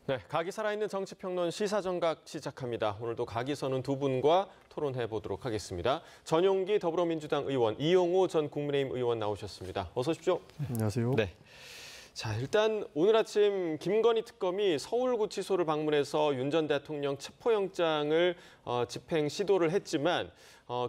네, 각이 살아있는 정치평론 시사정각 시작합니다. 오늘도 각이 서는 두 분과 토론해 보도록 하겠습니다. 전용기 더불어민주당 의원, 이용우 전 국민의힘 의원 나오셨습니다. 어서 오십시오. 안녕하세요. 네. 자, 일단 오늘 아침 김건희 특검이 서울구치소를 방문해서 윤 전 대통령 체포영장을 집행 시도를 했지만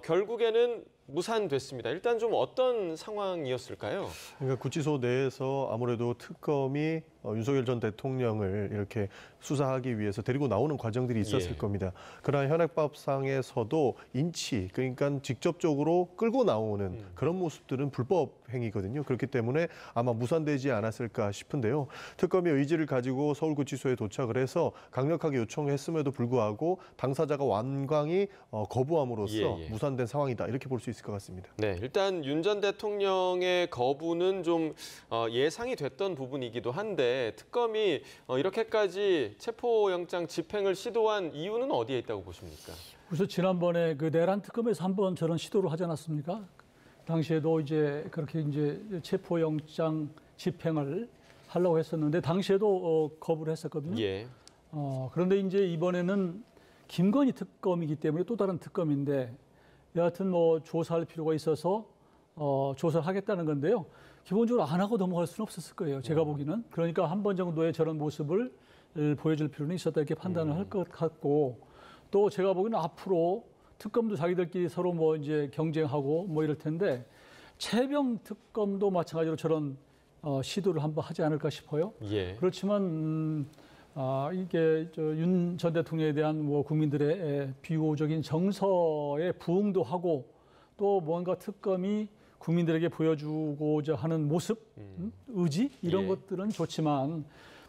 결국에는 무산됐습니다. 일단 좀 어떤 상황이었을까요? 그러니까 구치소 내에서 아무래도 특검이 윤석열 전 대통령을 이렇게 수사하기 위해서 데리고 나오는 과정들이 있었을 겁니다. 그러나 현행법상에서도 인치, 그러니까 직접적으로 끌고 나오는 그런 모습들은 불법 행위거든요. 그렇기 때문에 아마 무산되지 않았을까 싶은데요. 특검이 의지를 가지고 서울구치소에 도착을 해서 강력하게 요청했음에도 불구하고 당사자가 완강히 거부함으로써 무산된 상황이다. 이렇게 볼 수 있을 것 같습니다. 네, 일단 윤 전 대통령의 거부는 좀 예상이 됐던 부분이기도 한데 특검이 이렇게까지 체포영장 집행을 시도한 이유는 어디에 있다고 보십니까? 그래서 지난번에 그 내란 특검에서 한번 저런 시도를 하지 않았습니까? 당시에도 이제 그렇게 이제 체포영장 집행을 하려고 했었는데 당시에도 거부를 했었거든요. 예. 그런데 이제 이번에는 김건희 특검이기 때문에 또 다른 특검인데 여하튼 뭐 조사할 필요가 있어서 조사를 하겠다는 건데요. 기본적으로 안 하고 넘어갈 수는 없었을 거예요. 제가 보기에는. 그러니까 한 번 정도의 저런 모습을 보여줄 필요는 있었다 이렇게 판단을 할 것 같고 또 제가 보기에는 앞으로 특검도 자기들끼리 서로 뭐 이제 경쟁하고 뭐 이럴 텐데 최병 특검도 마찬가지로 저런 시도를 한번 하지 않을까 싶어요. 예. 그렇지만 이게 윤 전 대통령에 대한 뭐 국민들의 비호적인 정서에 부응도 하고 또 뭔가 특검이 국민들에게 보여주고자 하는 모습, 의지 이런 것들은 좋지만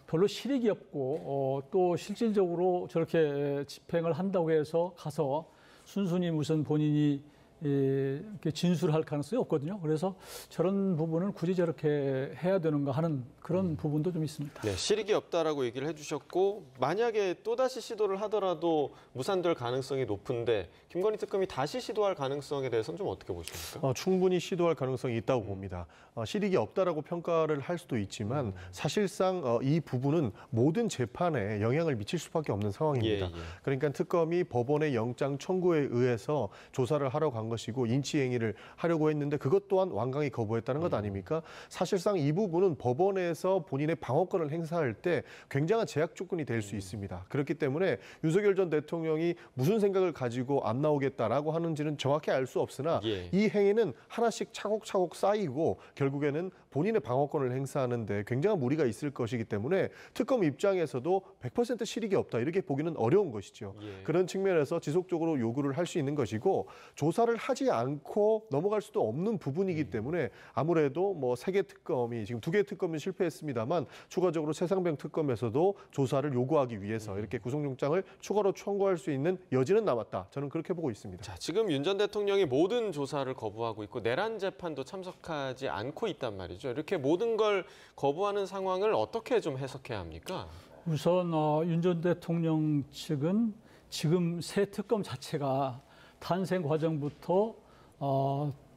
별로 실익이 없고 또 실질적으로 저렇게 집행을 한다고 해서 가서 순순히 무슨 본인이 이렇게 진술할 가능성이 없거든요. 그래서 저런 부분은 굳이 저렇게 해야 되는가 하는 그런 부분도 좀 있습니다. 네, 실익이 없다라고 얘기를 해주셨고 만약에 또다시 시도를 하더라도 무산될 가능성이 높은데 김건희 특검이 다시 시도할 가능성에 대해서는 좀 어떻게 보십니까? 충분히 시도할 가능성이 있다고 봅니다. 실익이 없다라고 평가를 할 수도 있지만 사실상 이 부분은 모든 재판에 영향을 미칠 수밖에 없는 상황입니다. 그러니까 특검이 법원의 영장 청구에 의해서 조사를 하러 간 것이고 인치 행위를 하려고 했는데 그것 또한 완강히 거부했다는 것 아닙니까? 사실상 이 부분은 법원에서 본인의 방어권을 행사할 때 굉장한 제약 조건이 될 수 있습니다. 그렇기 때문에 윤석열 전 대통령이 무슨 생각을 가지고 안 나오겠다라고 하는지는 정확히 알 수 없으나 이 행위는 하나씩 차곡차곡 쌓이고 결국에는 본인의 방어권을 행사하는데 굉장한 무리가 있을 것이기 때문에 특검 입장에서도 100% 실익이 없다 이렇게 보기는 어려운 것이죠. 그런 측면에서 지속적으로 요구를 할 수 있는 것이고 조사를 하지 않고 넘어갈 수도 없는 부분이기 때문에 아무래도 뭐 3개 특검이 지금 2개 특검은 실패했습니다만 추가적으로 최상병 특검에서도 조사를 요구하기 위해서 이렇게 구속영장을 추가로 청구할 수 있는 여지는 남았다. 저는 그렇게 보고 있습니다. 자, 지금 윤 전 대통령이 모든 조사를 거부하고 있고 내란 재판도 참석하지 않고 있단 말이죠. 이렇게 모든 걸 거부하는 상황을 어떻게 좀 해석해야 합니까? 우선 윤 전 대통령 측은 지금 새 특검 자체가 탄생 과정부터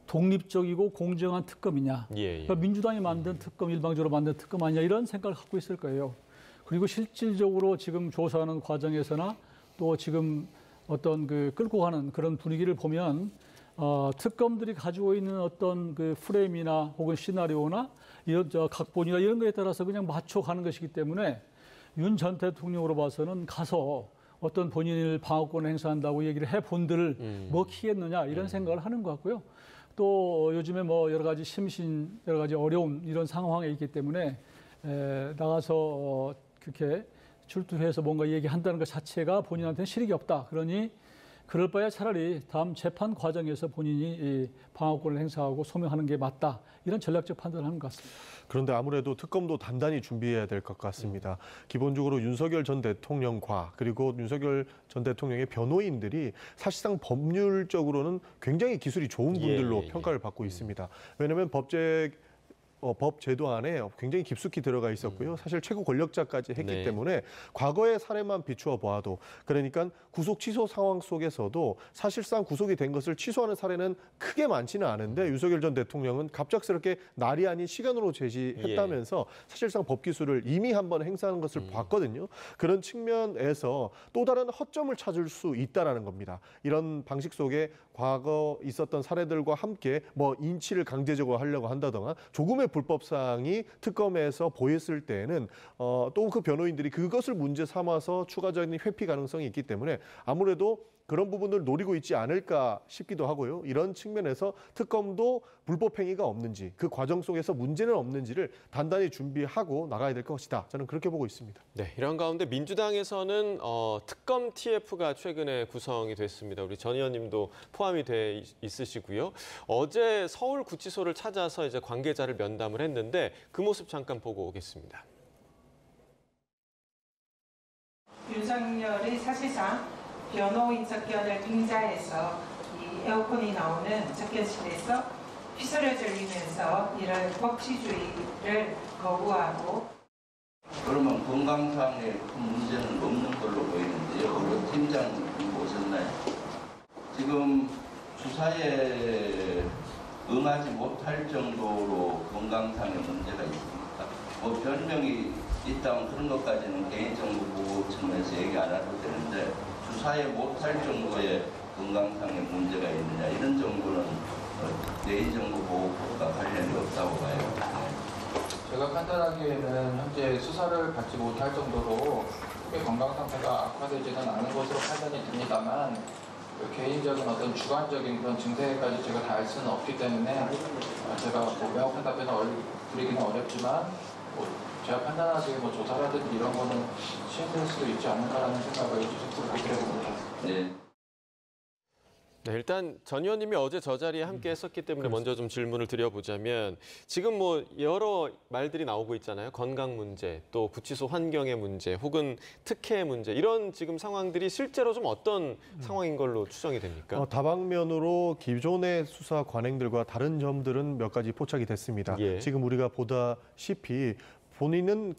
독립적이고 공정한 특검이냐. 그러니까 민주당이 만든 특검, 일방적으로 만든 특검 아니냐 이런 생각을 갖고 있을 거예요. 그리고 실질적으로 지금 조사하는 과정에서나 또 지금 어떤 그 끌고 가는 그런 분위기를 보면 특검들이 가지고 있는 어떤 그 프레임이나 혹은 시나리오나 이런 각본이나 이런 거에 따라서 그냥 맞춰가는 것이기 때문에 윤 전 대통령으로 봐서는 가서 어떤 본인을 방어권을 행사한다고 얘기를 해본들 먹히겠느냐 이런 생각을 하는 것 같고요. 또 요즘에 뭐 여러 가지 여러 가지 어려운 이런 상황에 있기 때문에 나가서 그렇게 출두해서 뭔가 얘기한다는 것 자체가 본인한테는 실익이 없다. 그러니 그럴 바에 차라리 다음 재판 과정에서 본인이 방어권을 행사하고 소명하는 게 맞다. 이런 전략적 판단을 하는 것 같습니다. 그런데 아무래도 특검도 단단히 준비해야 될 것 같습니다. 기본적으로 윤석열 전 대통령과 그리고 윤석열 전 대통령의 변호인들이 사실상 법률적으로는 굉장히 기술이 좋은 분들로 평가를 받고 있습니다. 왜냐하면 법 제도 안에 굉장히 깊숙이 들어가 있었고요. 사실 최고 권력자까지 했기 때문에 과거의 사례만 비추어 보아도 그러니까 구속 취소 상황 속에서도 사실상 구속이 된 것을 취소하는 사례는 크게 많지는 않은데 윤석열 전 대통령은 갑작스럽게 날이 아닌 시간으로 제시했다면서 사실상 법 기술을 이미 한번 행사하는 것을 봤거든요. 그런 측면에서 또 다른 허점을 찾을 수 있다라는 겁니다. 이런 방식 속에 과거 있었던 사례들과 함께 뭐 인치를 강제적으로 하려고 한다거나 조금의 불법 사항이 특검에서 보였을 때에는 또 그 변호인들이 그것을 문제 삼아서 추가적인 회피 가능성이 있기 때문에 아무래도 그런 부분을 노리고 있지 않을까 싶기도 하고요. 이런 측면에서 특검도 불법 행위가 없는지 그 과정 속에서 문제는 없는지를 단단히 준비하고 나가야 될 것이다. 저는 그렇게 보고 있습니다. 네, 이런 가운데 민주당에서는 특검 TF가 최근에 구성이 됐습니다. 우리 전 의원님도 포함이 돼 있으시고요. 어제 서울구치소를 찾아서 이제 관계자를 면담을 했는데 그 모습 잠깐 보고 오겠습니다. 윤석열이 사실상 변호인 접견을 빙자해서 이 에어컨이 나오는 접견실에서 휘소려 들리면서 이런 법치주의를 거부하고 그러면 건강상의 큰 문제는 없는 걸로 보이는데요. 우리 팀장님 보셨나요? 지금 수사에 응하지 못할 정도로 건강상의 문제가 있습니까? 뭐 변명이 있다면 그런 것까지는 개인정보 보호 측면에서 얘기 안 해도 되는데 수사에 못할 정도의 건강상의 문제가 있느냐 이런 정도는 개인정보 보호법과 관련이 없다고 봐요. 제가 판단하기에는 현재 수사를 받지 못할 정도로 크게 건강 상태가 악화되지는 않은 것으로 판단이 듭니다만 개인적인 어떤 주관적인 그런 증세까지 제가 다 알 수는 없기 때문에 제가 뭐 명확한 답변을 드리기는 어렵지만 제가 판단하기에 뭐 조사라든지 이런 거는 시행될 수도 있지 않을까라는 생각을 주식적으로 해봅니다. 네. 네, 일단 전 의원님이 어제 저 자리에 함께 했었기 때문에 먼저 좀 질문을 드려보자면 지금 뭐 여러 말들이 나오고 있잖아요. 건강 문제, 또 구치소 환경의 문제, 혹은 특혜 문제 이런 지금 상황들이 실제로 좀 어떤 상황인 걸로 추정이 됩니까? 다방면으로 기존의 수사 관행들과 다른 점들은 몇 가지 포착이 됐습니다. 지금 우리가 보다시피 본인은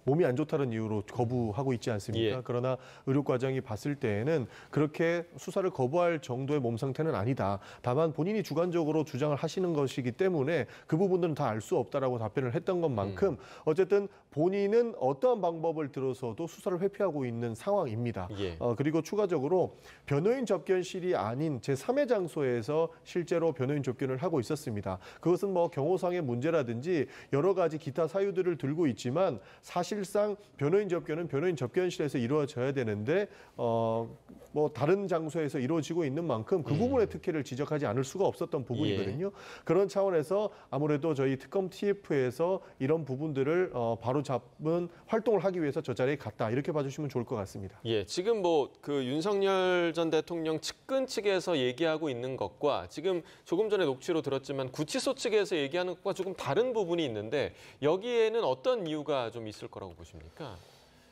몸이 안 좋다는 이유로 거부하고 있지 않습니까? 그러나 의료 과정이 봤을 때에는 그렇게 수사를 거부할 정도의 몸 상태는 아니다. 다만 본인이 주관적으로 주장을 하시는 것이기 때문에 그 부분들은 다 알 수 없다라고 답변을 했던 것만큼 어쨌든 본인은 어떠한 방법을 들어서도 수사를 회피하고 있는 상황입니다. 그리고 추가적으로 변호인 접견실이 아닌 제3의 장소에서 실제로 변호인 접견을 하고 있었습니다. 그것은 뭐 경호상의 문제라든지 여러 가지 기타 사유들을 들고 있지만 사실상 변호인 접견은 변호인 접견실에서 이루어져야 되는데 뭐 다른 장소에서 이루어지고 있는 만큼 그 부분의 특혜를 지적하지 않을 수가 없었던 부분이거든요. 그런 차원에서 아무래도 저희 특검 TF에서 이런 부분들을 바로 잡은 활동을 하기 위해서 저 자리에 갔다 이렇게 봐주시면 좋을 것 같습니다. 지금 뭐 그 윤석열 전 대통령 측근 측에서 얘기하고 있는 것과 지금 조금 전에 녹취로 들었지만 구치소 측에서 얘기하는 것과 조금 다른 부분이 있는데 여기에는 어떤 이유가 좀 있을 거라고 보십니까?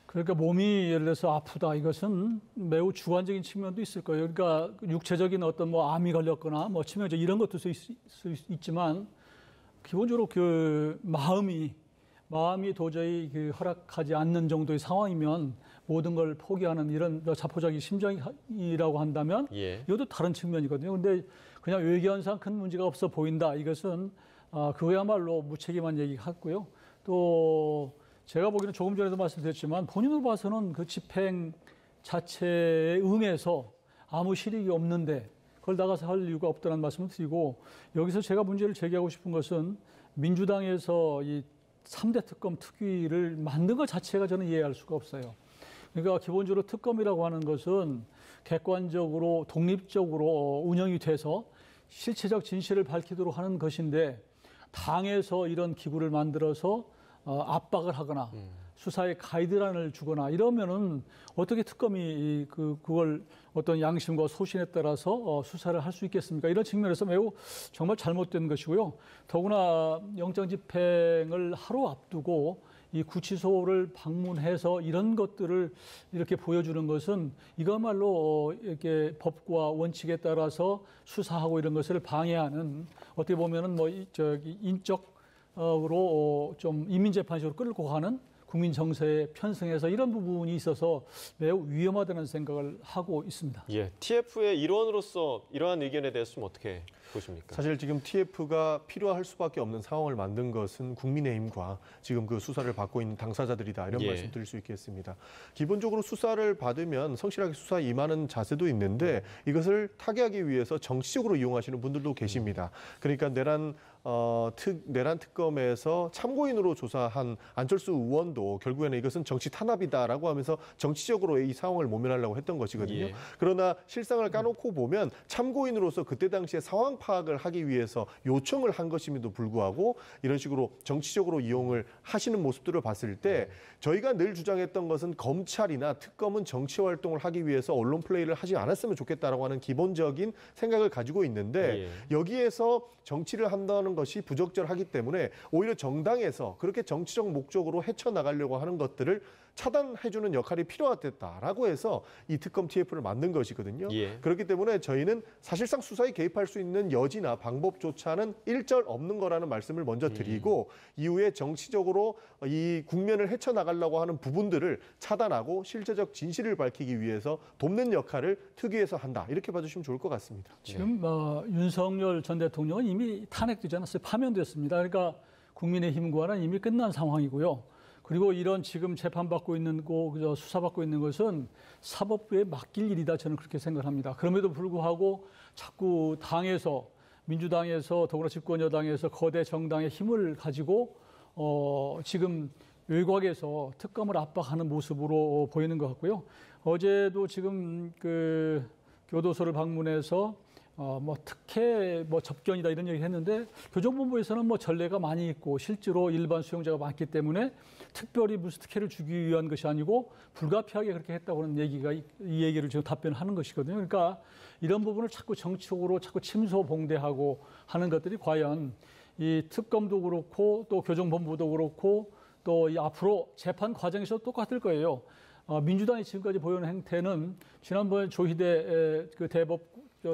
그러니까 몸이 예를 들어서 아프다 이것은 매우 주관적인 측면도 있을 거예요. 그러니까 육체적인 어떤 뭐 암이 걸렸거나 뭐 치명적 이런 것도 있지만 기본적으로 그 마음이 도저히 허락하지 않는 정도의 상황이면 모든 걸 포기하는 이런 자포자기 심정이라고 한다면 이것도 다른 측면이거든요. 그런데 그냥 외견상 큰 문제가 없어 보인다. 이것은 그거야말로 무책임한 얘기 같고요. 또 제가 보기에는 조금 전에도 말씀드렸지만 본인으로 봐서는 그 집행 자체에 응해서 아무 실익이 없는데 그걸 나가서 할 이유가 없다는 말씀을 드리고 여기서 제가 문제를 제기하고 싶은 것은 민주당에서 이 3대 특검 특위를 만든 것 자체가 저는 이해할 수가 없어요. 그러니까 기본적으로 특검이라고 하는 것은 객관적으로 독립적으로 운영이 돼서 실체적 진실을 밝히도록 하는 것인데 당에서 이런 기구를 만들어서 압박을 하거나 수사에 가이드라인을 주거나 이러면은 어떻게 특검이 그걸 어떤 양심과 소신에 따라서 수사를 할 수 있겠습니까? 이런 측면에서 매우 정말 잘못된 것이고요. 더구나 영장 집행을 하루 앞두고 이 구치소를 방문해서 이런 것들을 이렇게 보여주는 것은 이거말로 이렇게 법과 원칙에 따라서 수사하고 이런 것을 방해하는 어떻게 보면은 뭐 인적 좀 이민재판식으로 끌고 가는 국민 정서에 편승해서 이런 부분이 있어서 매우 위험하다는 생각을 하고 있습니다. 예, TF의 일원으로서 이러한 의견에 대해서 좀 어떻게 보십니까? 사실 지금 TF가 필요할 수밖에 없는 상황을 만든 것은 국민의힘과 지금 그 수사를 받고 있는 당사자들이다 이런 말씀 드릴 수 있겠습니다. 기본적으로 수사를 받으면 성실하게 수사에 임하는 자세도 있는데 이것을 타개하기 위해서 정치적으로 이용하시는 분들도 계십니다. 그러니까 내란 특검에서 참고인으로 조사한 안철수 의원도 결국에는 이것은 정치 탄압이다라고 하면서 정치적으로 이 상황을 모면하려고 했던 것이거든요. 그러나 실상을 까놓고 보면 참고인으로서 그때 당시에 상황 파악을 하기 위해서 요청을 한 것임에도 불구하고 이런 식으로 정치적으로 이용을 하시는 모습들을 봤을 때 저희가 늘 주장했던 것은 검찰이나 특검은 정치 활동을 하기 위해서 언론 플레이를 하지 않았으면 좋겠다라고 하는 기본적인 생각을 가지고 있는데 여기에서 정치를 한다는 것이 부적절하기 때문에 오히려 정당에서 그렇게 정치적 목적으로 헤쳐나가려고 하는 것들을 차단해주는 역할이 필요하겠다라고 해서 이 특검 TF를 만든 것이거든요. 그렇기 때문에 저희는 사실상 수사에 개입할 수 있는 여지나 방법조차는 일절 없는 거라는 말씀을 먼저 드리고 이후에 정치적으로 이 국면을 헤쳐나가려고 하는 부분들을 차단하고 실제적 진실을 밝히기 위해서 돕는 역할을 특위에서 한다. 이렇게 봐주시면 좋을 것 같습니다. 지금 윤석열 전 대통령은 이미 탄핵되지 않았어요. 파면됐습니다. 그러니까 국민의힘과는 이미 끝난 상황이고요. 그리고 이런 지금 재판받고 있는 수사받고 있는 것은 사법부에 맡길 일이다 저는 그렇게 생각합니다. 그럼에도 불구하고 자꾸 당에서 민주당에서 더불어 집권 여당에서 거대 정당의 힘을 가지고 지금 외곽에서 특검을 압박하는 모습으로 보이는 것 같고요. 어제도 지금 그 교도소를 방문해서 특혜 접견이다 이런 얘기 했는데 교정본부에서는 전례가 많이 있고 실제로 일반 수용자가 많기 때문에 특별히 무슨 특혜를 주기 위한 것이 아니고 불가피하게 그렇게 했다고 하는 이 얘기를 지금 답변하는 것이거든요. 그러니까 이런 부분을 자꾸 정치적으로 자꾸 침소봉대하고 하는 것들이 과연 이 특검도 그렇고 또 교정본부도 그렇고 또 이 앞으로 재판 과정에서 똑같을 거예요. 민주당이 지금까지 보여온 행태는 지난번에 조희대 그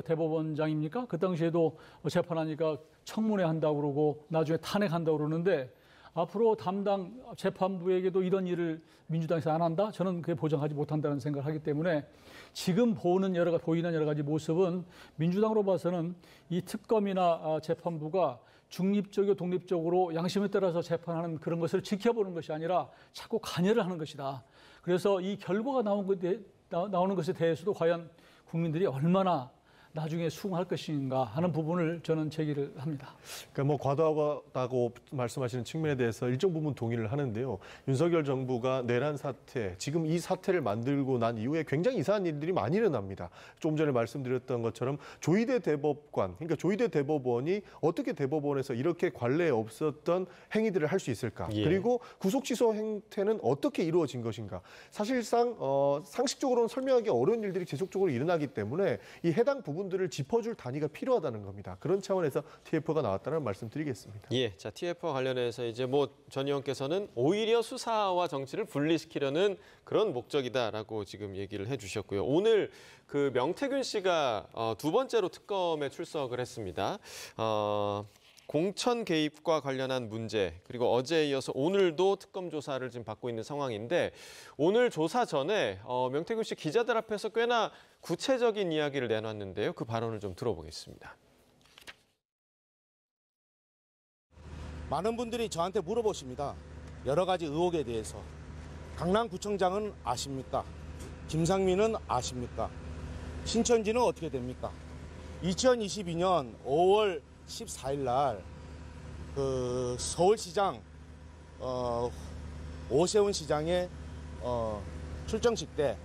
대법원장입니까? 그 당시에도 재판하니까 청문회 한다고 그러고 나중에 탄핵한다고 그러는데 앞으로 담당 재판부에게도 이런 일을 민주당에서 안 한다? 저는 그게 보장하지 못한다는 생각을 하기 때문에 지금 보이는 여러 가지 모습은 민주당으로 봐서는 이 특검이나 재판부가 중립적이고 독립적으로 양심에 따라서 재판하는 그런 것을 지켜보는 것이 아니라 자꾸 관여를 하는 것이다. 그래서 이 결과가 나오는 것에 대해서도 과연 국민들이 얼마나 나중에 수긍할 것인가 하는 부분을 저는 제기를 합니다. 그러니까 과도하다고 말씀하시는 측면에 대해서 일정 부분 동의를 하는데요. 윤석열 정부가 내란 사태, 지금 이 사태를 만들고 난 이후에 굉장히 이상한 일들이 많이 일어납니다. 좀 전에 말씀드렸던 것처럼 조희대 대법관, 그러니까 조희대 대법원이 어떻게 대법원에서 이렇게 관례에 없었던 행위들을 할 수 있을까? 그리고 구속 취소 행태는 어떻게 이루어진 것인가? 사실상 상식적으로는 설명하기 어려운 일들이 지속적으로 일어나기 때문에 이 해당 부분들을 짚어줄 단위가 필요하다는 겁니다. 그런 차원에서 TF가 나왔다는 말씀드리겠습니다. 자, TF와 관련해서 이제 전 의원께서는 오히려 수사와 정치를 분리시키려는 그런 목적이다라고 지금 얘기를 해주셨고요. 오늘 그 명태균 씨가 두 번째로 특검에 출석을 했습니다. 공천 개입과 관련한 문제, 그리고 어제에 이어서 오늘도 특검 조사를 지금 받고 있는 상황인데 오늘 조사 전에 명태균 씨 기자들 앞에서 꽤나 구체적인 이야기를 내놨는데요. 그 발언을 좀 들어보겠습니다. 많은 분들이 저한테 물어보십니다. 여러 가지 의혹에 대해서. 강남구청장은 아십니까? 김상민은 아십니까? 신천지는 어떻게 됩니까? 2022년 5월 14일 날 그 서울시장 오세훈 시장의 출정식 때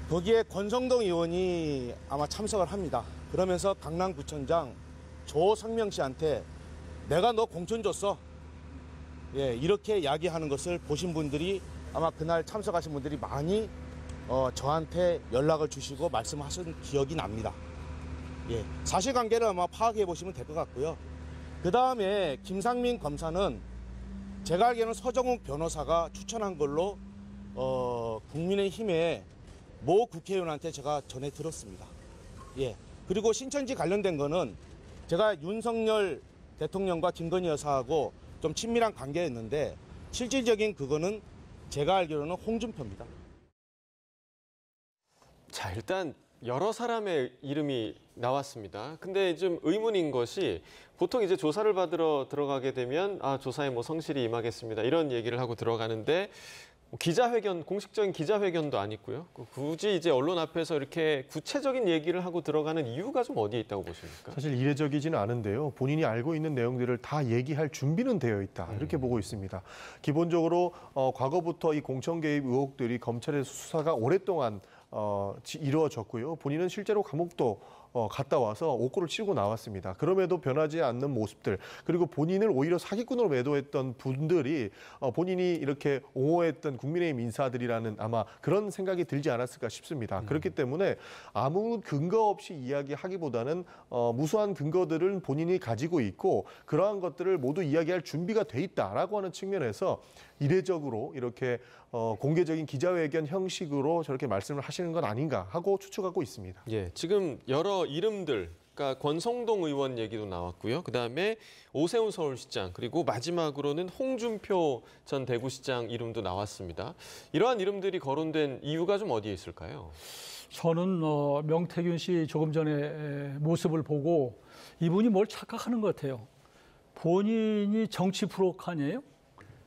거기에 권성동 의원이 아마 참석을 합니다. 그러면서 강남구청장 조성명 씨한테 내가 너 공천 줬어. 이렇게 이야기하는 것을 보신 분들이 아마 그날 참석하신 분들이 많이 저한테 연락을 주시고 말씀하신 기억이 납니다. 사실관계를 아마 파악해 보시면 될 것 같고요. 그 다음에 김상민 검사는 제가 알기로는 서정욱 변호사가 추천한 걸로 국민의힘의 모 국회의원한테 제가 전해 들었습니다. 그리고 신천지 관련된 거는 제가 윤석열 대통령과 김건희 여사하고 좀 친밀한 관계였는데 실질적인 그거는 제가 알기로는 홍준표입니다. 자, 일단 여러 사람의 이름이 나왔습니다. 근데 좀 의문인 것이 보통 이제 조사를 받으러 들어가게 되면 조사에 뭐 성실히 임하겠습니다. 이런 얘기를 하고 들어가는데 기자회견, 공식적인 기자회견도 아니고요. 굳이 이제 언론 앞에서 이렇게 구체적인 얘기를 하고 들어가는 이유가 좀 어디에 있다고 보십니까? 사실 이례적이지는 않은데요. 본인이 알고 있는 내용들을 다 얘기할 준비는 되어 있다. 이렇게 보고 있습니다. 기본적으로 과거부터 이 공천 개입 의혹들이 검찰의 수사가 오랫동안 이루어졌고요. 본인은 실제로 감옥도 갔다 와서 옥고를 치르고 나왔습니다. 그럼에도 변하지 않는 모습들, 그리고 본인을 오히려 사기꾼으로 매도했던 분들이 본인이 이렇게 옹호했던 국민의힘 인사들이라는 아마 그런 생각이 들지 않았을까 싶습니다. 그렇기 때문에 아무 근거 없이 이야기하기보다는 무수한 근거들을 본인이 가지고 있고 그러한 것들을 모두 이야기할 준비가 돼 있다라고 하는 측면에서 이례적으로 이렇게 공개적인 기자회견 형식으로 저렇게 말씀을 하시는 건 아닌가 하고 추측하고 있습니다. 예, 지금 여러 이름들, 그러니까 권성동 의원 얘기도 나왔고요. 그다음에 오세훈 서울시장, 그리고 마지막으로는 홍준표 전 대구시장 이름도 나왔습니다. 이러한 이름들이 거론된 이유가 좀 어디에 있을까요? 저는 명태균 씨 조금 전에 모습을 보고 이분이 뭘 착각하는 것 같아요. 본인이 정치 프로카니에요?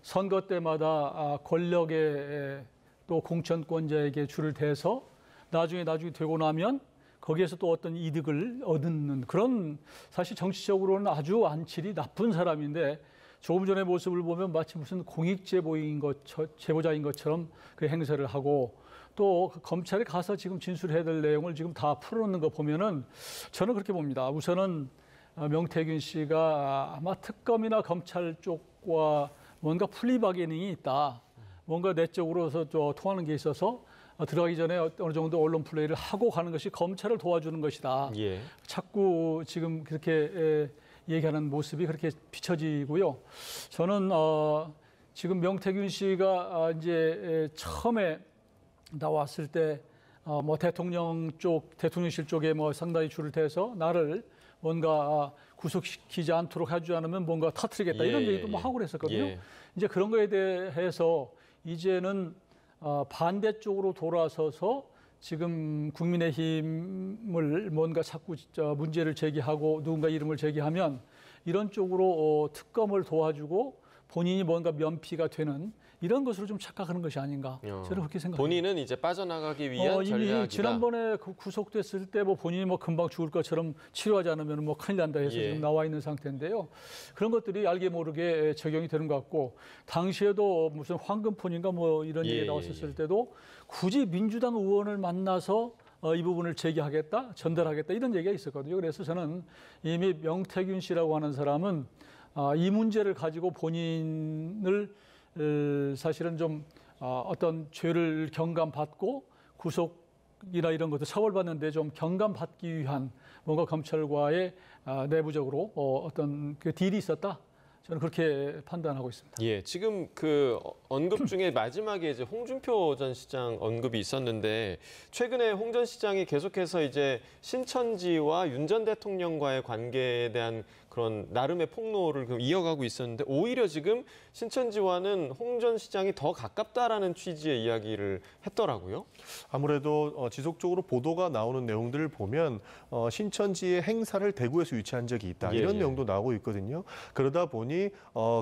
선거 때마다 권력에 또 공천권자에게 줄을 대서 나중에 되고 나면 거기에서 또 어떤 이득을 얻는 그런, 사실 정치적으로는 아주 안칠이 나쁜 사람인데 조금 전에 모습을 보면 마치 무슨 공익 제보자인 것처럼 그 행세를 하고 또 검찰에 가서 지금 진술해야 될 내용을 지금 다 풀어놓는 거 보면은 저는 그렇게 봅니다. 우선은 명태균 씨가 아마 특검이나 검찰 쪽과 뭔가 플리바게닝이 있다. 뭔가 내적으로서 통하는 게 있어서 들어가기 전에 어느 정도 언론 플레이를 하고 가는 것이 검찰을 도와주는 것이다. 예. 자꾸 지금 그렇게 얘기하는 모습이 그렇게 비춰지고요. 저는 지금 명태균 씨가 이제 처음에 나왔을 때 뭐 대통령실 쪽에 뭐 상당히 줄을 대서 나를 뭔가 구속시키지 않도록 해주지 않으면 뭔가 터뜨리겠다 이런 얘기도 뭐 하고 그랬었거든요. 이제 그런 거에 대해서 이제는 반대쪽으로 돌아서서 지금 국민의힘을 뭔가 자꾸 문제를 제기하고 누군가 이름을 제기하면 이런 쪽으로 특검을 도와주고 본인이 뭔가 면피가 되는 이런 것으로 좀 착각하는 것이 아닌가 저는 그렇게 생각합니다. 본인은 이제 빠져나가기 위한 전략이다. 이미 지난번에 구속됐을 때 뭐 본인이 뭐 금방 죽을 것처럼 치료하지 않으면 뭐 큰일 난다 해서 지금 나와 있는 상태인데요. 그런 것들이 알게 모르게 적용이 되는 것 같고 당시에도 무슨 황금폰인가 뭐 이런 얘기 나왔었을 때도 굳이 민주당 의원을 만나서 이 부분을 제기하겠다, 전달하겠다 이런 얘기가 있었거든요. 그래서 저는 이미 명태균 씨라고 하는 사람은 이 문제를 가지고 본인을 사실은 좀 어떤 죄를 경감받고 구속이나 이런 것도 처벌받는데 좀 경감받기 위한 뭔가 검찰과의 내부적으로 어떤 그 딜이 있었다. 저는 그렇게 판단하고 있습니다. 예, 지금 그 언급 중에 마지막에 이제 홍준표 전 시장 언급이 있었는데 최근에 홍 전 시장이 계속해서 이제 신천지와 윤 전 대통령과의 관계에 대한 그런 나름의 폭로를 이어가고 있었는데 오히려 지금 신천지와는 홍 전 시장이 더 가깝다라는 취지의 이야기를 했더라고요. 아무래도 지속적으로 보도가 나오는 내용들을 보면 신천지의 행사를 대구에서 유치한 적이 있다. 이런 내용도 나오고 있거든요. 그러다 보니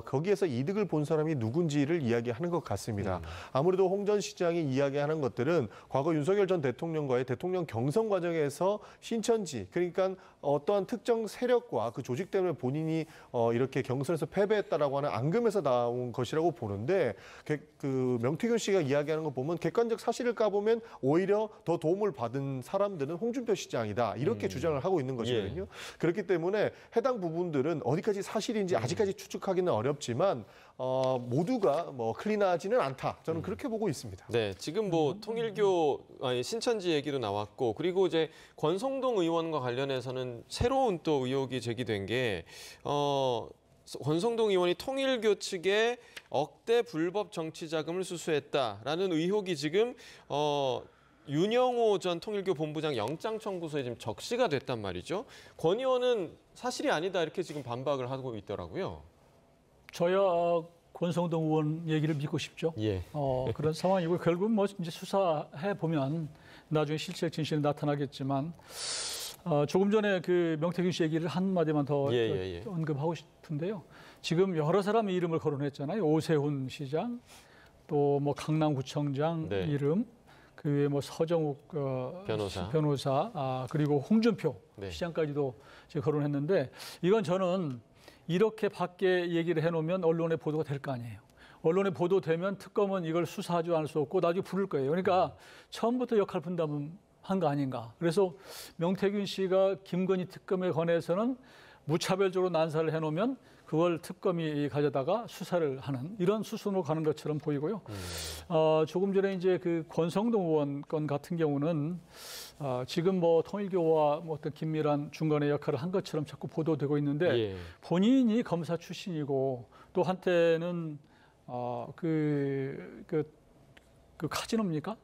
거기에서 이득을 본 사람이 누군지를 이야기하는 것 같습니다. 아무래도 홍 전 시장이 이야기하는 것들은 과거 윤석열 전 대통령과의 대통령 경선 과정에서 신천지, 그러니까 어떠한 특정 세력과 그 조직 때문에 본인이 이렇게 경선에서 패배했다라고 하는 앙금에서 나온 것이라고 보는데 그 명태균 씨가 이야기하는 거 보면 객관적 사실을 까보면 오히려 더 도움을 받은 사람들은 홍준표 시장이다 이렇게 주장을 하고 있는 것이거든요. 그렇기 때문에 해당 부분들은 어디까지 사실인지 아직까지 추측하기는 어렵지만 모두가 뭐 클린하지는 않다. 저는 그렇게 보고 있습니다. 네, 지금 뭐 통일교 신천지 얘기도 나왔고 그리고 이제 권성동 의원과 관련해서는 새로운 또 의혹이 제기된 게 권성동 의원이 통일교 측에 억대 불법 정치 자금을 수수했다라는 의혹이 지금 윤영호 전 통일교 본부장 영장 청구서에 지금 적시가 됐단 말이죠. 권 의원은 사실이 아니다 이렇게 지금 반박을 하고 있더라고요. 저야 권성동 의원 얘기를 믿고 싶죠. 예. 그런 상황이고 결국 뭐 이제 수사해 보면 나중에 실체 진실이 나타나겠지만 조금 전에 그 명태균 씨 얘기를 한 마디만 더 언급하고 싶은데요. 지금 여러 사람의 이름을 거론했잖아요. 오세훈 시장, 또 뭐 강남구청장 이름, 그 외에 뭐 서정욱 변호사, 그리고 홍준표 시장까지도 지금 거론했는데 이건 저는 이렇게 밖에 얘기를 해놓으면 언론에 보도가 될 거 아니에요. 언론에 보도되면 특검은 이걸 수사하지 않을 수 없고 나중에 부를 거예요. 그러니까 처음부터 역할 분담한 거 아닌가. 그래서 명태균 씨가 김건희 특검에 관해서는 무차별적으로 난사를 해놓으면 그걸 특검이 가져다가 수사를 하는 이런 수순으로 가는 것처럼 보이고요. 조금 전에 이제 그 권성동 의원 건 같은 경우는 지금 뭐 통일교와 뭐 어떤 긴밀한 중간의 역할을 한 것처럼 자꾸 보도되고 있는데 본인이 검사 출신이고 또 한때는 그 카지노입니까?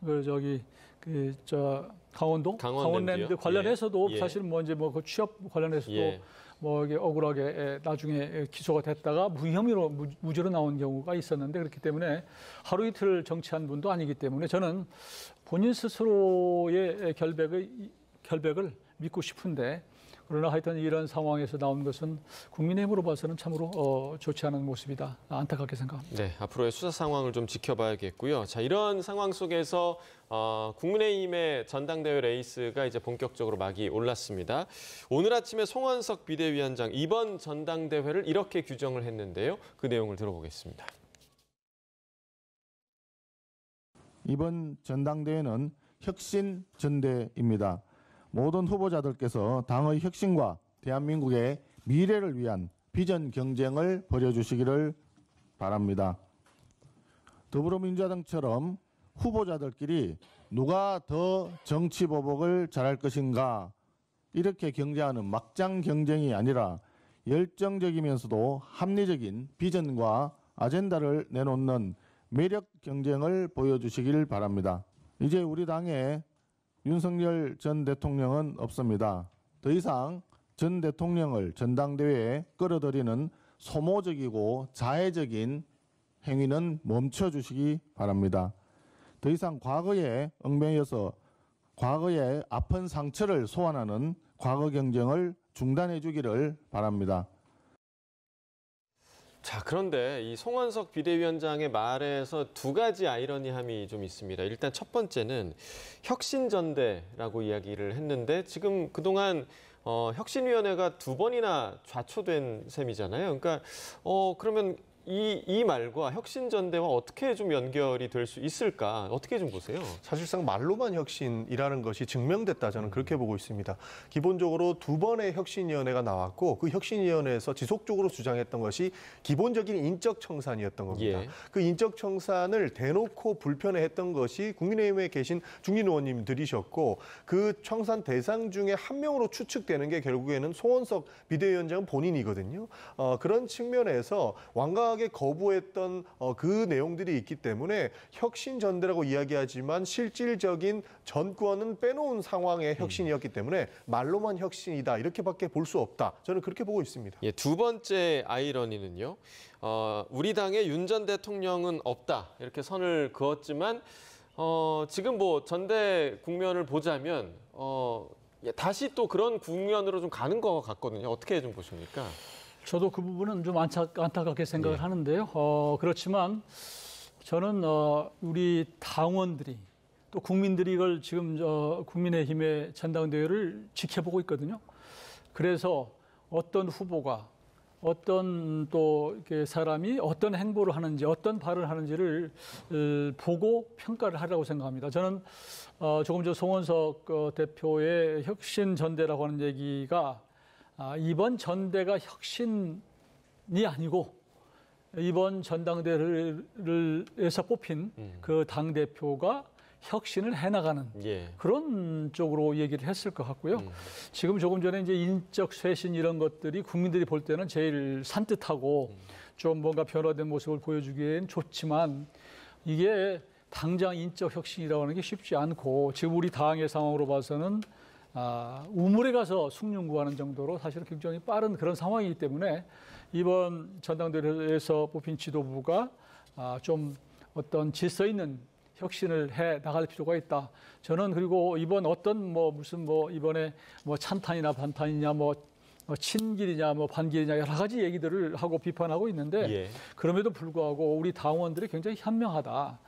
강원랜드 관련해서도 사실 뭐 이제 뭐 그 취업 관련해서도 뭐 이게 억울하게 나중에 기소가 됐다가 무혐의로 무죄로 나온 경우가 있었는데 그렇기 때문에 하루 이틀 정치한 분도 아니기 때문에 저는 본인 스스로의 결백을 믿고 싶은데 그러나 하여튼 이런 상황에서 나온 것은 국민의힘으로 봐서는 참으로 좋지 않은 모습이다. 안타깝게 생각합니다. 네, 앞으로의 수사 상황을 좀 지켜봐야겠고요. 자, 이런 상황 속에서 국민의힘의 전당대회 레이스가 이제 본격적으로 막이 올랐습니다. 오늘 아침에 송원석 비대위원장 이번 전당대회를 이렇게 규정을 했는데요. 그 내용을 들어보겠습니다. 이번 전당대회는 혁신전대입니다. 모든 후보자들께서 당의 혁신과 대한민국의 미래를 위한 비전 경쟁을 벌여주시기를 바랍니다. 더불어민주당처럼 후보자들끼리 누가 더 정치보복을 잘할 것인가 이렇게 경쟁하는 막장 경쟁이 아니라 열정적이면서도 합리적인 비전과 아젠다를 내놓는 매력 경쟁을 보여주시길 바랍니다. 이제 우리 당에 윤석열 전 대통령은 없습니다. 더 이상 전 대통령을 전당대회에 끌어들이는 소모적이고 자해적인 행위는 멈춰주시기 바랍니다. 더 이상 과거에 얽매여서 과거의 아픈 상처를 소환하는 과거 경쟁을 중단해 주기를 바랍니다. 자, 그런데 이 송원석 비대위원장의 말에서 두 가지 아이러니함이 좀 있습니다. 일단 첫 번째는 혁신전대라고 이야기를 했는데 지금 그동안 혁신위원회가 두 번이나 좌초된 셈이잖아요. 그러니까 그러면 이 말과 혁신전대와 어떻게 좀 연결이 될 수 있을까? 어떻게 좀 보세요? 사실상 말로만 혁신이라는 것이 증명됐다 저는 그렇게 보고 있습니다. 기본적으로 두 번의 혁신위원회가 나왔고 그 혁신위원회에서 지속적으로 주장했던 것이 기본적인 인적 청산이었던 겁니다. 그 인적 청산을 대놓고 불편해했던 것이 국민의힘에 계신 중진 의원님들이셨고 그 청산 대상 중에 한 명으로 추측되는 게 결국에는 송원석 비대위원장 본인이거든요. 그런 측면에서 완강하게 거부했던 그 내용들이 있기 때문에 혁신전대라고 이야기하지만 실질적인 전권은 빼놓은 상황의 혁신이었기 때문에 말로만 혁신이다 이렇게밖에 볼 수 없다. 저는 그렇게 보고 있습니다. 예, 두 번째 아이러니는요. 우리 당의 윤 전 대통령은 없다 이렇게 선을 그었지만 지금 뭐 전대 국면을 보자면 다시 또 그런 국면으로 좀 가는 것 같거든요. 어떻게 좀 보십니까? 저도 그 부분은 좀 안타깝게 생각을 하는데요. 그렇지만 저는 우리 당원들이 또 국민들이 이걸 지금 국민의힘의 전당대회를 지켜보고 있거든요. 그래서 어떤 후보가 어떤 또 이렇게 사람이 어떤 행보를 하는지 어떤 발언을 하는지를 보고 평가를 하라고 생각합니다. 저는 조금 전 송원석 대표의 혁신전대라고 하는 얘기가 이번 전대가 혁신이 아니고 이번 전당대회에서 뽑힌 그 당대표가 혁신을 해나가는 그런 쪽으로 얘기를 했을 것 같고요. 지금 조금 전에 이제 인적 쇄신 이런 것들이 국민들이 볼 때는 제일 산뜻하고 좀 뭔가 변화된 모습을 보여주기엔 좋지만 이게 당장 인적 혁신이라고 하는 게 쉽지 않고 지금 우리 당의 상황으로 봐서는 우물에 가서 숭늉 구하는 정도로 사실은 굉장히 빠른 그런 상황이기 때문에 이번 전당대회에서 뽑힌 지도부가 좀 어떤 질서 있는 혁신을 해 나갈 필요가 있다. 저는 그리고 이번 어떤 이번에 찬탄이나 반탄이냐 친길이냐 반길이냐 여러 가지 얘기들을 하고 비판하고 있는데 그럼에도 불구하고 우리 당원들이 굉장히 현명하다.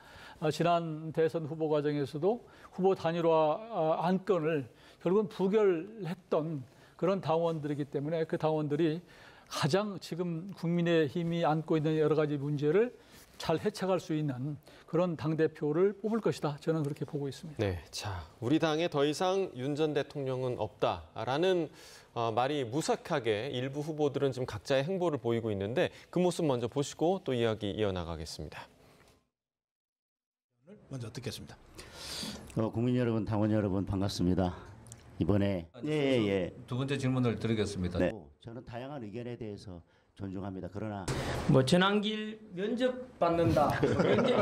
지난 대선 후보 과정에서도 후보 단일화 안건을 결국은 부결했던 그런 당원들이기 때문에 그 당원들이 가장 지금 국민의힘이 안고 있는 여러 가지 문제를 잘 해체할 수 있는 그런 당대표를 뽑을 것이다. 저는 그렇게 보고 있습니다. 네, 자, 우리 당에 더 이상 윤 전 대통령은 없다라는 말이 무색하게 일부 후보들은 지금 각자의 행보를 보이고 있는데 그 모습 먼저 보시고 또 이야기 이어나가겠습니다. 먼저 듣겠습니다. 국민 여러분, 당원 여러분 반갑습니다. 이번에 두 번째 질문을 드리겠습니다. 네. 저는 다양한 의견에 대해서 존중합니다. 그러나 전환길 면접 받는다.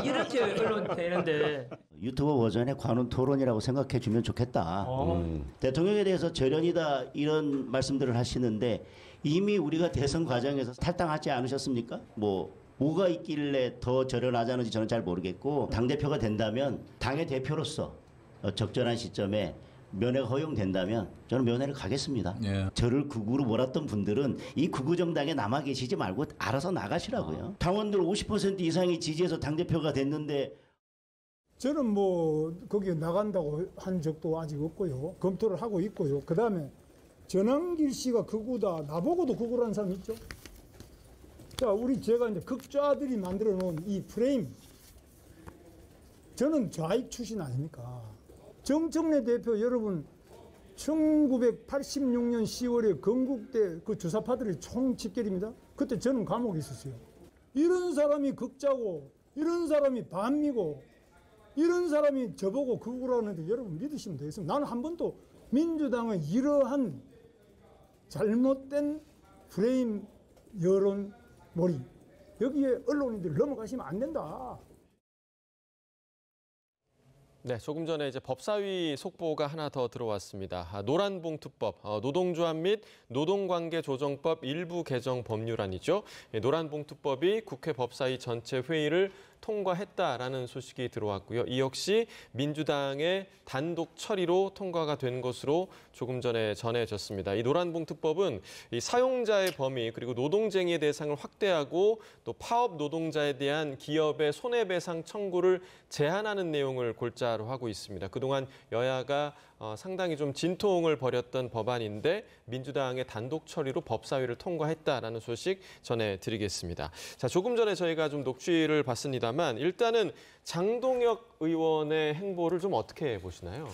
이렇게 언론 되는데 유튜브 버전의 관훈 토론이라고 생각해 주면 좋겠다. 대통령에 대해서 절연이다 이런 말씀들을 하시는데 이미 우리가 대선 과정에서 탈당하지 않으셨습니까? 뭐가 있길래 더 절연하자는지 저는 잘 모르겠고 당대표가 된다면 당의 대표로서 적절한 시점에 면회가 허용된다면 저는 면회를 가겠습니다. 저를 극우로 몰았던 분들은 이 극우 정당에 남아 계시지 말고 알아서 나가시라고요. 당원들 50% 이상이 지지해서 당대표가 됐는데 저는 거기에 나간다고 한 적도 아직 없고요. 검토를 하고 있고요. 그다음에 전환길 씨가 극우다. 나보고도 극우라는 사람 있죠. 자, 제가 이제 극좌들이 만들어 놓은 이 프레임. 저는 좌익 출신 아닙니까? 정청래 대표 여러분 1986년 10월에 건국대 그 주사파들의 총집결입니다. 그때 저는 감옥에 있었어요. 이런 사람이 극자고 이런 사람이 반미고 이런 사람이 저보고 극우라는데 여러분 믿으시면 되겠습니다. 나는 한 번도 민주당의 이러한 잘못된 프레임 여론 몰이 여기에 언론인들 넘어가시면 안 된다. 네, 조금 전에 이제 법사위 속보가 하나 더 들어왔습니다. 노란봉투법, 노동조합 및 노동관계조정법 일부 개정 법률안이죠. 노란봉투법이 국회 법사위 전체 회의를 통과했다라는 소식이 들어왔고요. 이 역시 민주당의 단독 처리로 통과가 된 것으로 조금 전에 전해졌습니다. 이 노란봉투법은 이 사용자의 범위 그리고 노동쟁의의 대상을 확대하고 또 파업 노동자에 대한 기업의 손해배상 청구를 제한하는 내용을 골자로 하고 있습니다. 그동안 여야가 상당히 좀 진통을 벌였던 법안인데 민주당의 단독 처리로 법사위를 통과했다라는 소식 전해드리겠습니다. 자, 조금 전에 저희가 좀 녹취를 봤습니다만 일단은 장동혁 의원의 행보를 좀 어떻게 보시나요?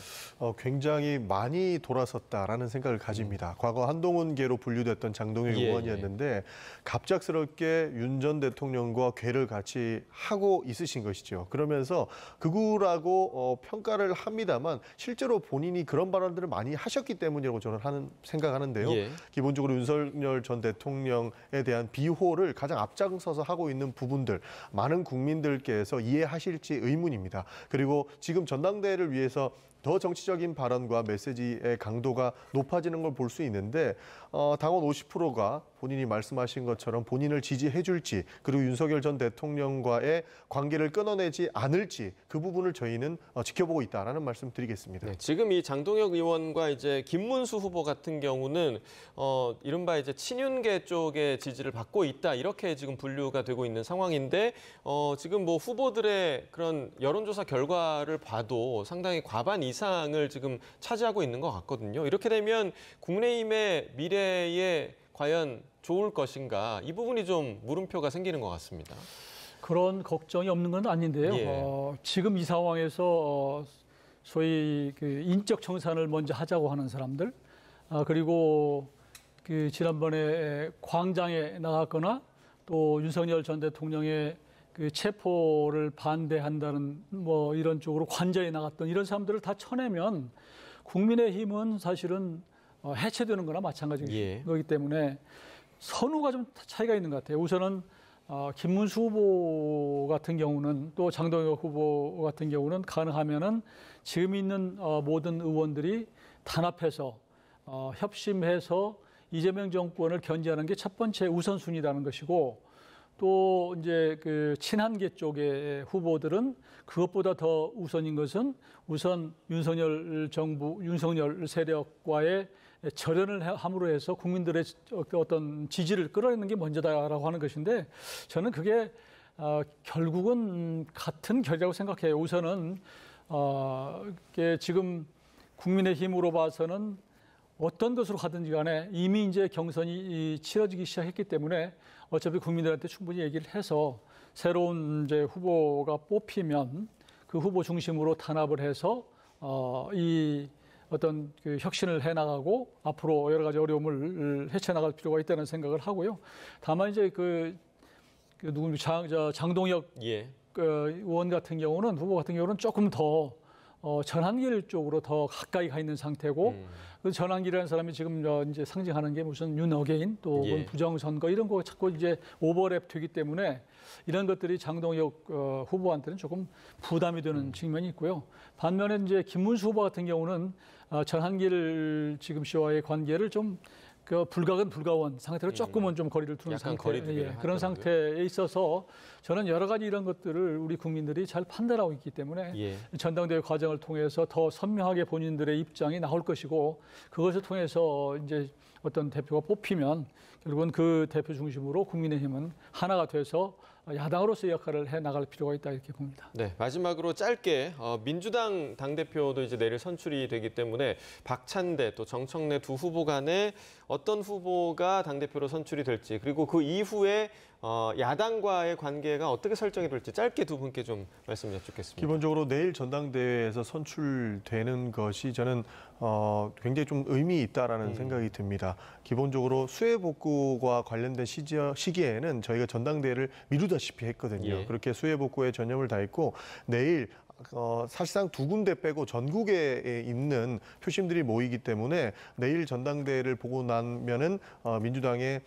굉장히 많이 돌아섰다라는 생각을 가집니다. 과거 한동훈계로 분류됐던 장동혁 의원이었는데 갑작스럽게 윤 전 대통령과 궤를 같이 하고 있으신 것이죠. 그러면서 극우라고 평가를 합니다만 실제로 본인이 그런 발언들을 많이 하셨기 때문이라고 저는 생각하는데요. 기본적으로 윤석열 전 대통령에 대한 비호를 가장 앞장서서 하고 있는 부분들 많은 국민들께서 이해하실지 의문입니다. 그리고 지금 전당대회를 위해서 더 정치적인 발언과 메시지의 강도가 높아지는 걸 볼 수 있는데 당원 50%가 본인이 말씀하신 것처럼 본인을 지지해 줄지 그리고 윤석열 전 대통령과의 관계를 끊어내지 않을지 그 부분을 저희는 지켜보고 있다라는 말씀 드리겠습니다. 네, 지금 이 장동혁 의원과 이제 김문수 후보 같은 경우는 이른바 이제 친윤계 쪽의 지지를 받고 있다 이렇게 지금 분류가 되고 있는 상황인데 지금 후보들의 그런 여론조사 결과를 봐도 상당히 과반 이상을 지금 차지하고 있는 것 같거든요. 이렇게 되면 국민의힘의 미래에 과연 좋을 것인가 이 부분이 좀 물음표가 생기는 것 같습니다. 그런 걱정이 없는 건 아닌데요. 지금 이 상황에서 소위 그 인적 청산을 먼저 하자고 하는 사람들 그리고 그 지난번에 광장에 나갔거나 또 윤석열 전 대통령의 그 체포를 반대한다는 이런 쪽으로 관저에 나갔던 이런 사람들을 다 쳐내면 국민의힘은 사실은 해체되는 거나 마찬가지인 거기 때문에 선후가 좀 차이가 있는 것 같아요. 우선은 김문수 후보 같은 경우는 또 장동혁 후보 같은 경우는 가능하면은 지금 있는 모든 의원들이 단합해서 협심해서 이재명 정권을 견제하는 게 첫 번째 우선순위라는 것이고 또 이제 그 친한계 쪽의 후보들은 그것보다 더 우선인 것은 우선 윤석열 정부, 윤석열 세력과의 절연을 함으로 해서 국민들의 어떤 지지를 끌어내는 게 먼저다라고 하는 것인데 저는 그게 결국은 같은 결이라고 생각해요. 우선은 지금 국민의힘으로 봐서는 어떤 것으로 가든지 간에 이미 이제 경선이 치러지기 시작했기 때문에 어차피 국민들한테 충분히 얘기를 해서 새로운 이제 후보가 뽑히면 그 후보 중심으로 탄압을 해서 이 어떤 그 혁신을 해나가고 앞으로 여러 가지 어려움을 헤쳐나갈 필요가 있다는 생각을 하고요. 다만 이제 장동혁 의원 같은 경우는 후보 같은 경우는 조금 더 전환길 쪽으로 더 가까이 가 있는 상태고 그 전환길이라는 사람이 지금 이제 상징하는 게 무슨 윤어게인 또 부정선거 이런 거 자꾸 이제 오버랩 되기 때문에 이런 것들이 장동혁 후보한테는 조금 부담이 되는 측면이 있고요. 반면에 이제 김문수 후보 같은 경우는 전환길 지금 씨와의 관계를 좀 불가근 불가원 상태로 조금은 좀 거리를 두는 상태, 그런 상태에 있어서 저는 여러 가지 이런 것들을 우리 국민들이 잘 판단하고 있기 때문에 전당대회 과정을 통해서 더 선명하게 본인들의 입장이 나올 것이고 그것을 통해서 이제 어떤 대표가 뽑히면 결국은 그 대표 중심으로 국민의힘은 하나가 돼서 야당으로서의 역할을 해 나갈 필요가 있다 이렇게 봅니다. 네, 마지막으로 짧게 민주당 당대표도 이제 내일 선출이 되기 때문에 박찬대 또 정청래 두 후보 간에 어떤 후보가 당대표로 선출이 될지 그리고 그 이후에 야당과의 관계가 어떻게 설정이 될지 짧게 두 분께 좀 말씀 여쭙겠습니다. 기본적으로 내일 전당대회에서 선출되는 것이 저는 굉장히 좀 의미 있다라는 생각이 듭니다. 기본적으로 수해복구와 관련된 시기에는 저희가 전당대회를 미루다시피 했거든요. 그렇게 수해복구에 전념을 다했고 내일 사실상 두 군데 빼고 전국에 있는 표심들이 모이기 때문에 내일 전당대회를 보고 나면은 민주당의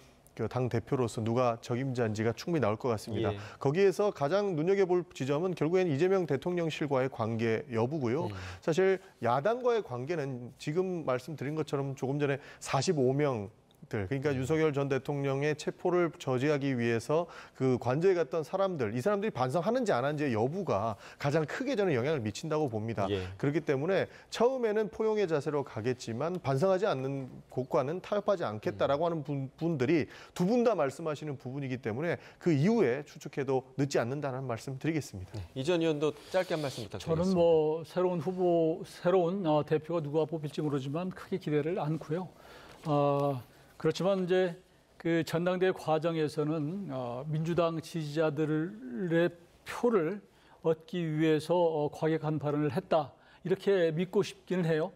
당 대표로서 누가 적임자인지가 충분히 나올 것 같습니다. 거기에서 가장 눈여겨볼 지점은 결국엔 이재명 대통령실과의 관계 여부고요. 사실 야당과의 관계는 지금 말씀드린 것처럼 조금 전에 45명 그러니까 윤석열 전 대통령의 체포를 저지하기 위해서 그 관저에 갔던 사람들, 이 사람들이 반성하는지 안 하는지의 여부가 가장 크게 저는 영향을 미친다고 봅니다. 그렇기 때문에 처음에는 포용의 자세로 가겠지만 반성하지 않는 곳과는 타협하지 않겠다라고 하는 분들이 두 분 다 말씀하시는 부분이기 때문에 그 이후에 추측해도 늦지 않는다는 말씀 드리겠습니다. 이 전 의원도 짧게 한 말씀 부탁드리겠습니다. 저는 뭐 새로운 대표가 누가 뽑힐지 모르지만 크게 기대를 않고요. 그렇지만 이제 그 전당대회 과정에서는 민주당 지지자들의 표를 얻기 위해서 과격한 발언을 했다 이렇게 믿고 싶기는 해요.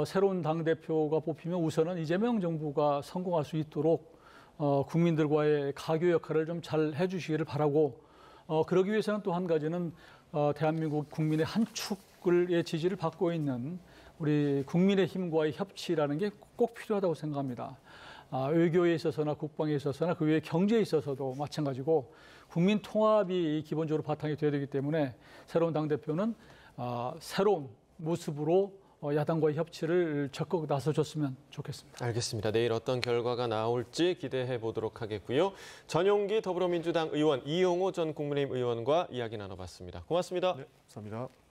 새로운 당 대표가 뽑히면 우선은 이재명 정부가 성공할 수 있도록 국민들과의 가교 역할을 좀 잘 해주시기를 바라고 그러기 위해서는 또 한 가지는 대한민국 국민의 한 축의 지지를 받고 있는 우리 국민의힘과의 협치라는 게 꼭 필요하다고 생각합니다. 외교에 있어서나 국방에 있어서나 그 외에 경제에 있어서도 마찬가지고 국민 통합이 기본적으로 바탕이 돼야 되기 때문에 새로운 당대표는 새로운 모습으로 야당과의 협치를 적극 나서줬으면 좋겠습니다. 알겠습니다. 내일 어떤 결과가 나올지 기대해 보도록 하겠고요. 전용기 더불어민주당 의원, 이용호 전 국민의힘 의원과 이야기 나눠봤습니다. 고맙습니다. 네, 감사합니다.